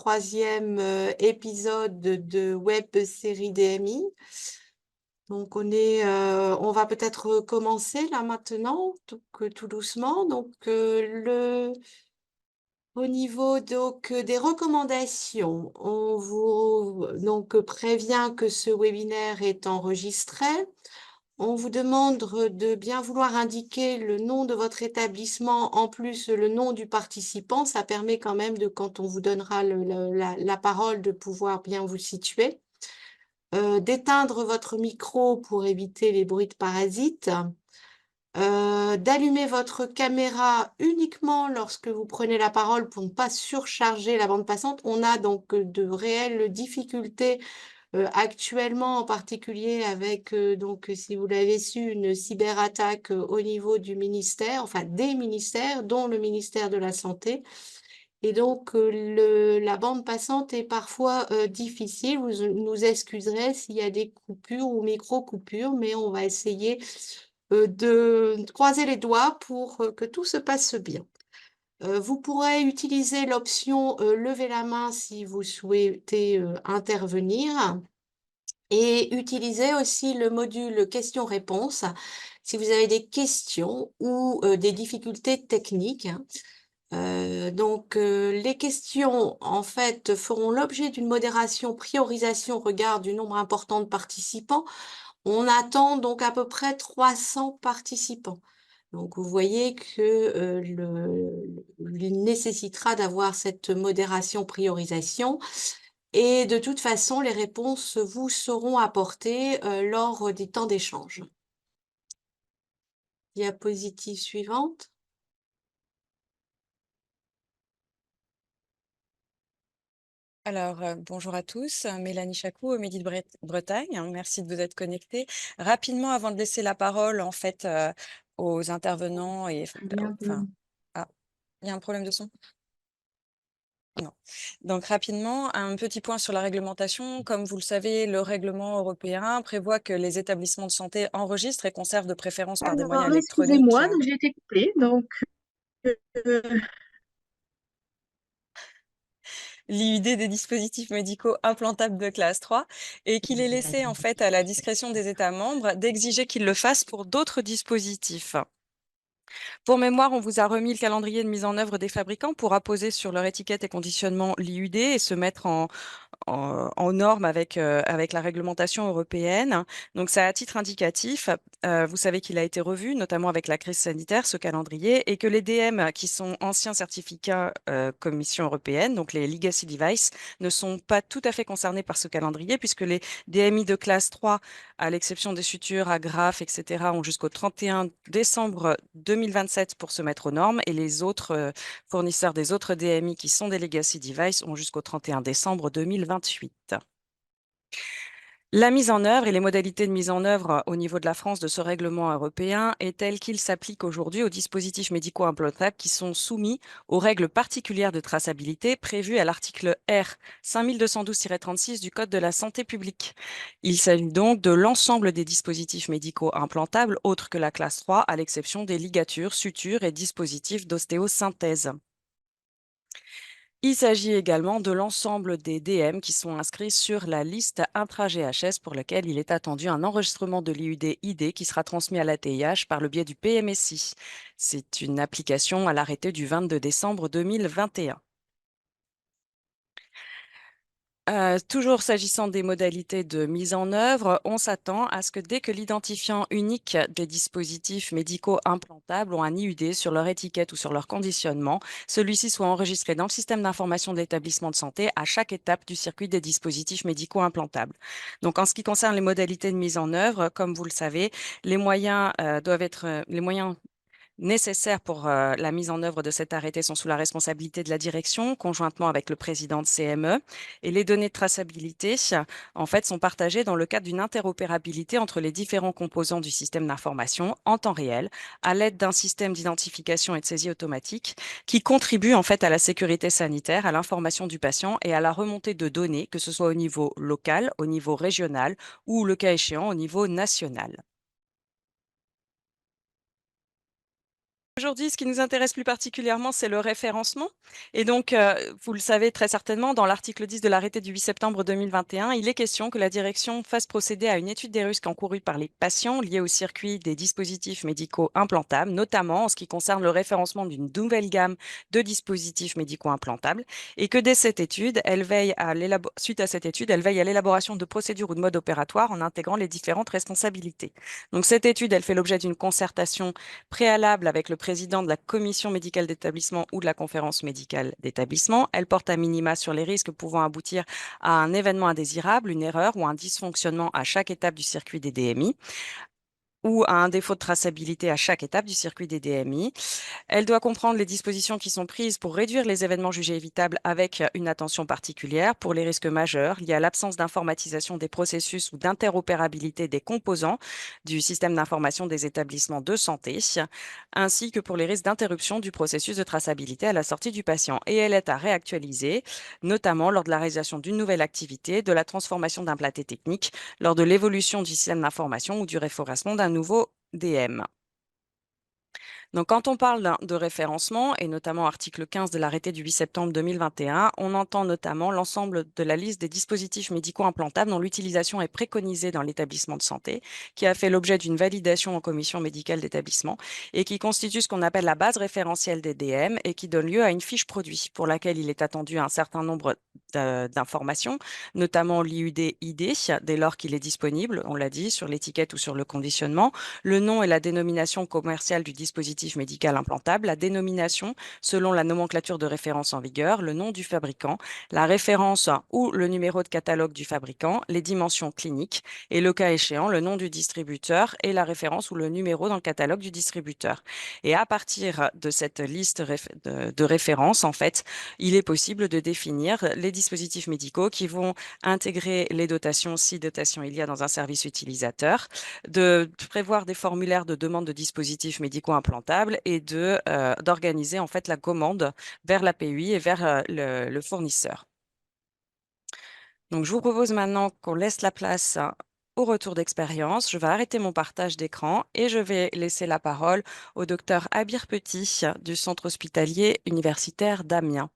troisième épisode de Web série DMI. Donc on va peut-être commencer là maintenant, tout doucement. Au niveau des recommandations, on vous prévient que ce webinaire est enregistré. On vous demande de bien vouloir indiquer le nom de votre établissement, en plus le nom du participant. Ça permet quand même quand on vous donnera la parole, de pouvoir bien vous situer. D'éteindre votre micro pour éviter les bruits de parasites. D'allumer votre caméra uniquement lorsque vous prenez la parole pour ne pas surcharger la bande passante. On a donc de réelles difficultés actuellement, en particulier avec, si vous l'avez su, une cyberattaque au niveau du ministère, enfin des ministères, dont le ministère de la Santé. Et donc, la bande passante est parfois difficile. Vous nous excuserez s'il y a des coupures ou micro-coupures, mais on va essayer de croiser les doigts pour que tout se passe bien. Vous pourrez utiliser l'option lever la main si vous souhaitez intervenir, et utiliser aussi le module questions-réponses si vous avez des questions ou des difficultés techniques. Les questions, en fait, feront l'objet d'une modération priorisation au regard du nombre important de participants. On attend donc à peu près 300 participants. Donc, vous voyez que il nécessitera d'avoir cette modération priorisation. Et de toute façon, les réponses vous seront apportées lors des temps d'échange. Diapositive suivante. Alors, bonjour à tous, Mélanie Chacou, au Midi de Bretagne. Merci de vous être connectés. Rapidement, avant de laisser la parole, en fait, aux intervenants enfin, ah, il y a un problème de son? Non. Donc rapidement, un petit point sur la réglementation. Comme vous le savez, le règlement européen prévoit que les établissements de santé enregistrent et conservent de préférence par des moyens Alors, électroniques excusez-moi, donc j'ai été couplée. l'IUD des dispositifs médicaux implantables de classe 3 et qu'il est laissé en fait à la discrétion des États membres d'exiger qu'ils le fassent pour d'autres dispositifs. Pour mémoire, on vous a remis le calendrier de mise en œuvre des fabricants pour apposer sur leur étiquette et conditionnement l'IUD et se mettre en norme avec la réglementation européenne. Donc, ça, à titre indicatif, vous savez qu'il a été revu, notamment avec la crise sanitaire, ce calendrier, et que les DM qui sont anciens certificats Commission européenne, donc les Legacy Devices, ne sont pas tout à fait concernés par ce calendrier, puisque les DMI de classe 3, à l'exception des sutures, agrafes, etc., ont jusqu'au 31 décembre 2027 pour se mettre aux normes, et les autres fournisseurs des autres DMI qui sont des Legacy Devices ont jusqu'au 31 décembre 2028. La mise en œuvre et les modalités de mise en œuvre au niveau de la France de ce règlement européen est telle qu'il s'applique aujourd'hui aux dispositifs médicaux implantables qui sont soumis aux règles particulières de traçabilité prévues à l'article R 5212-36 du Code de la santé publique. Il s'agit donc de l'ensemble des dispositifs médicaux implantables autres que la classe 3, à l'exception des ligatures, sutures et dispositifs d'ostéosynthèse. Il s'agit également de l'ensemble des DM qui sont inscrits sur la liste intra-GHS pour lequel il est attendu un enregistrement de l'IUD-ID qui sera transmis à l'ATIH par le biais du PMSI. C'est une application à l'arrêté du 22 décembre 2021. Toujours s'agissant des modalités de mise en œuvre, on s'attend à ce que dès que l'identifiant unique des dispositifs médicaux implantables ont un IUD sur leur étiquette ou sur leur conditionnement, celui-ci soit enregistré dans le système d'information de l'établissement de santé à chaque étape du circuit des dispositifs médicaux implantables. Donc, en ce qui concerne les modalités de mise en œuvre, comme vous le savez, les moyens les moyens nécessaires pour la mise en œuvre de cet arrêté sont sous la responsabilité de la direction, conjointement avec le président de CME. Et les données de traçabilité, en fait, sont partagées dans le cadre d'une interopérabilité entre les différents composants du système d'information en temps réel, à l'aide d'un système d'identification et de saisie automatique qui contribue en fait à la sécurité sanitaire, à l'information du patient et à la remontée de données, que ce soit au niveau local, au niveau régional ou, le cas échéant, au niveau national. Aujourd'hui, ce qui nous intéresse plus particulièrement, c'est le référencement. Et donc, vous le savez très certainement, dans l'article 10 de l'arrêté du 8 septembre 2021, il est question que la direction fasse procéder à une étude des risques encourus par les patients liés au circuit des dispositifs médicaux implantables, notamment en ce qui concerne le référencement d'une nouvelle gamme de dispositifs médicaux implantables, et que dès cette étude, suite à cette étude, elle veille à l'élaboration de procédures ou de modes opératoires en intégrant les différentes responsabilités. Donc, cette étude, elle fait l'objet d'une concertation préalable avec le président de la commission médicale d'établissement ou de la conférence médicale d'établissement. Elle porte à minima sur les risques pouvant aboutir à un événement indésirable, une erreur ou un dysfonctionnement à chaque étape du circuit des DMI ou à un défaut de traçabilité à chaque étape du circuit des DMI. Elle doit comprendre les dispositions qui sont prises pour réduire les événements jugés évitables avec une attention particulière pour les risques majeurs liés à l'absence d'informatisation des processus ou d'interopérabilité des composants du système d'information des établissements de santé, ainsi que pour les risques d'interruption du processus de traçabilité à la sortie du patient. Et elle est à réactualiser, notamment lors de la réalisation d'une nouvelle activité, de la transformation d'un platé technique, lors de l'évolution du système d'information ou du référencement d'un nouveau DM. Donc, quand on parle de référencement, et notamment article 15 de l'arrêté du 8 septembre 2021, on entend notamment l'ensemble de la liste des dispositifs médicaux implantables dont l'utilisation est préconisée dans l'établissement de santé, qui a fait l'objet d'une validation en commission médicale d'établissement et qui constitue ce qu'on appelle la base référentielle des DM et qui donne lieu à une fiche produit pour laquelle il est attendu un certain nombre d'informations, notamment l'IUD-ID, dès lors qu'il est disponible, on l'a dit, sur l'étiquette ou sur le conditionnement, le nom et la dénomination commerciale du dispositif médical implantable, la dénomination selon la nomenclature de référence en vigueur, le nom du fabricant, la référence ou le numéro de catalogue du fabricant, les dimensions cliniques et le cas échéant, le nom du distributeur et la référence ou le numéro dans le catalogue du distributeur. Et à partir de cette liste de références, en fait, il est possible de définir les dispositifs médicaux qui vont intégrer les dotations, si dotations il y a dans un service utilisateur, de prévoir des formulaires de demande de dispositifs médicaux implantables et d'organiser en fait la commande vers l'API et vers le fournisseur. Donc, je vous propose maintenant qu'on laisse la place au retour d'expérience. Je vais arrêter mon partage d'écran et je vais laisser la parole au docteur Abir Petit du Centre hospitalier universitaire d'Amiens.